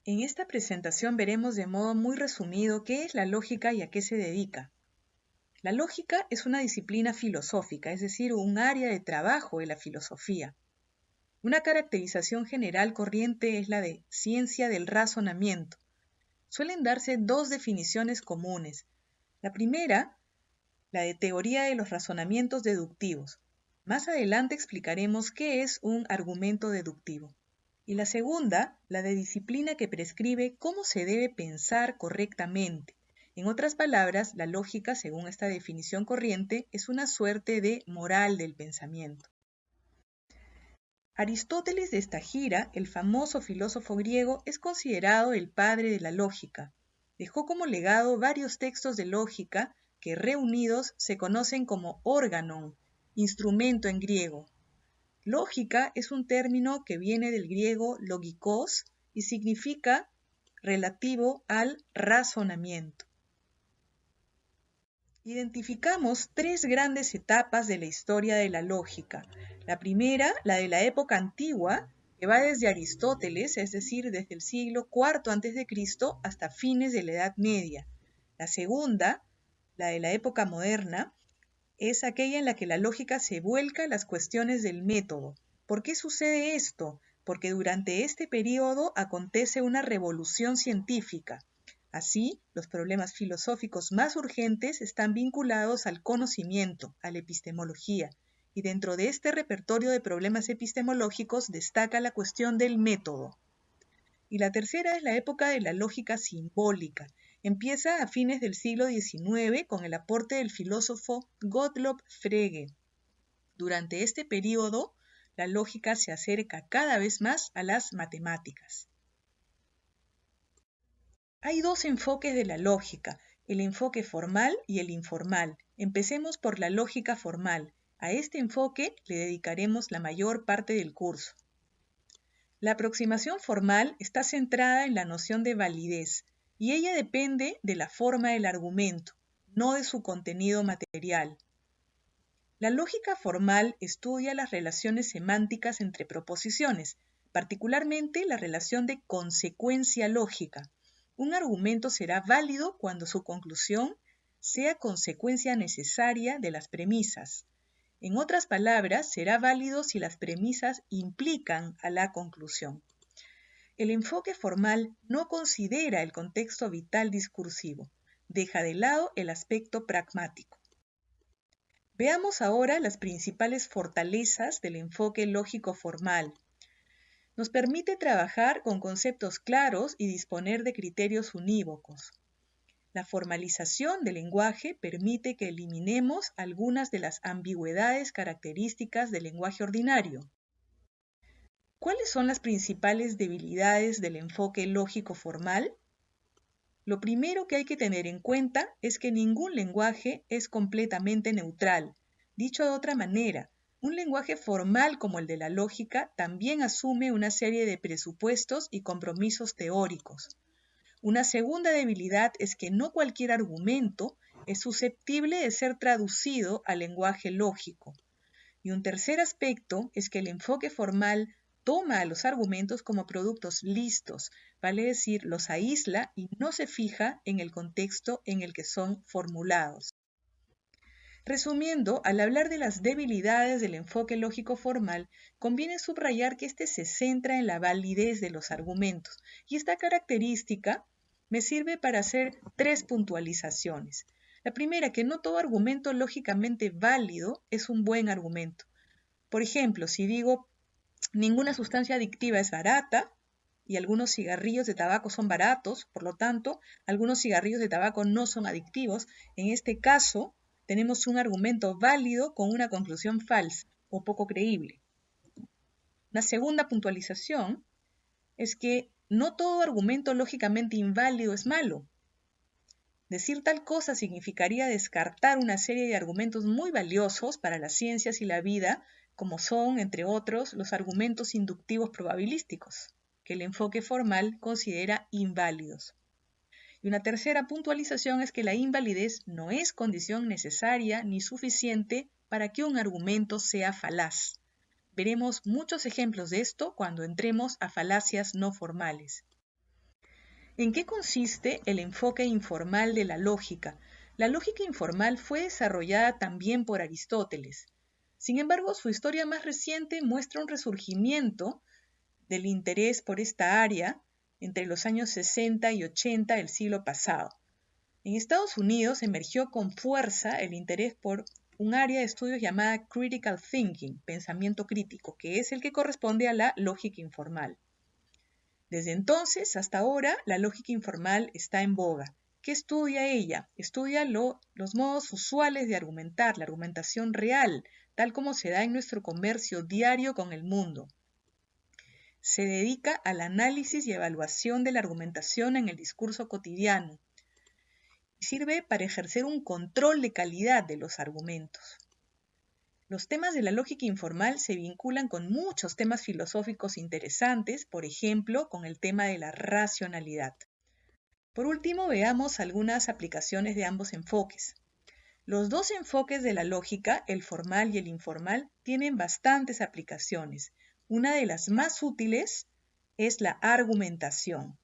En esta presentación veremos de modo muy resumido qué es la lógica y a qué se dedica. La lógica es una disciplina filosófica, es decir, un área de trabajo de la filosofía. Una caracterización general corriente es la de ciencia del razonamiento. Suelen darse dos definiciones comunes. La primera, la de teoría de los razonamientos deductivos. Más adelante explicaremos qué es un argumento deductivo. Y la segunda, la de disciplina que prescribe cómo se debe pensar correctamente. En otras palabras, la lógica, según esta definición corriente, es una suerte de moral del pensamiento. Aristóteles de Estagira, el famoso filósofo griego, es considerado el padre de la lógica. Dejó como legado varios textos de lógica que reunidos se conocen como órganon, instrumento en griego. Lógica es un término que viene del griego logikos y significa relativo al razonamiento. Identificamos tres grandes etapas de la historia de la lógica. La primera, la de la época antigua, que va desde Aristóteles, es decir, desde el siglo IV a.C. hasta fines de la Edad Media. La segunda, la de la época moderna, es aquella en la que la lógica se vuelca a las cuestiones del método. ¿Por qué sucede esto? Porque durante este periodo acontece una revolución científica. Así, los problemas filosóficos más urgentes están vinculados al conocimiento, a la epistemología, y dentro de este repertorio de problemas epistemológicos destaca la cuestión del método. Y la tercera es la época de la lógica simbólica. Empieza a fines del siglo XIX con el aporte del filósofo Gottlob Frege. Durante este periodo, la lógica se acerca cada vez más a las matemáticas. Hay dos enfoques de la lógica, el enfoque formal y el informal. Empecemos por la lógica formal. A este enfoque le dedicaremos la mayor parte del curso. La aproximación formal está centrada en la noción de validez y ella depende de la forma del argumento, no de su contenido material. La lógica formal estudia las relaciones semánticas entre proposiciones, particularmente la relación de consecuencia lógica. Un argumento será válido cuando su conclusión sea consecuencia necesaria de las premisas. En otras palabras, será válido si las premisas implican a la conclusión. El enfoque formal no considera el contexto vital discursivo, deja de lado el aspecto pragmático. Veamos ahora las principales fortalezas del enfoque lógico formal. Nos permite trabajar con conceptos claros y disponer de criterios unívocos. La formalización del lenguaje permite que eliminemos algunas de las ambigüedades características del lenguaje ordinario. ¿Cuáles son las principales debilidades del enfoque lógico formal? Lo primero que hay que tener en cuenta es que ningún lenguaje es completamente neutral. Dicho de otra manera, un lenguaje formal como el de la lógica también asume una serie de presupuestos y compromisos teóricos. Una segunda debilidad es que no cualquier argumento es susceptible de ser traducido al lenguaje lógico. Y un tercer aspecto es que el enfoque formal toma a los argumentos como productos listos, vale decir, los aísla y no se fija en el contexto en el que son formulados. Resumiendo, al hablar de las debilidades del enfoque lógico formal, conviene subrayar que éste se centra en la validez de los argumentos, y esta característica me sirve para hacer tres puntualizaciones. La primera, que no todo argumento lógicamente válido es un buen argumento. Por ejemplo, si digo ninguna sustancia adictiva es barata y algunos cigarrillos de tabaco son baratos, por lo tanto, algunos cigarrillos de tabaco no son adictivos, en este caso tenemos un argumento válido con una conclusión falsa o poco creíble. Una segunda puntualización es que no todo argumento lógicamente inválido es malo. Decir tal cosa significaría descartar una serie de argumentos muy valiosos para las ciencias y la vida, como son, entre otros, los argumentos inductivos probabilísticos, que el enfoque formal considera inválidos. Y una tercera puntualización es que la invalidez no es condición necesaria ni suficiente para que un argumento sea falaz. Veremos muchos ejemplos de esto cuando entremos a falacias no formales. ¿En qué consiste el enfoque informal de la lógica? La lógica informal fue desarrollada también por Aristóteles. Sin embargo, su historia más reciente muestra un resurgimiento del interés por esta área entre los años 60 y 80 del siglo pasado. En Estados Unidos emergió con fuerza el interés por un área de estudios llamada Critical Thinking, pensamiento crítico, que es el que corresponde a la lógica informal. Desde entonces hasta ahora, la lógica informal está en boga. ¿Qué estudia ella? Estudia los modos usuales de argumentar, la argumentación real, tal como se da en nuestro comercio diario con el mundo. Se dedica al análisis y evaluación de la argumentación en el discurso cotidiano. Sirve para ejercer un control de calidad de los argumentos. Los temas de la lógica informal se vinculan con muchos temas filosóficos interesantes, por ejemplo, con el tema de la racionalidad. Por último, veamos algunas aplicaciones de ambos enfoques. Los dos enfoques de la lógica, el formal y el informal, tienen bastantes aplicaciones. Una de las más útiles es la argumentación.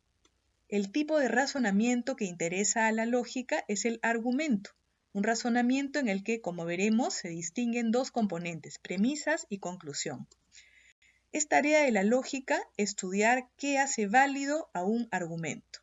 El tipo de razonamiento que interesa a la lógica es el argumento, un razonamiento en el que, como veremos, se distinguen dos componentes, premisas y conclusión. Es tarea de la lógica estudiar qué hace válido a un argumento.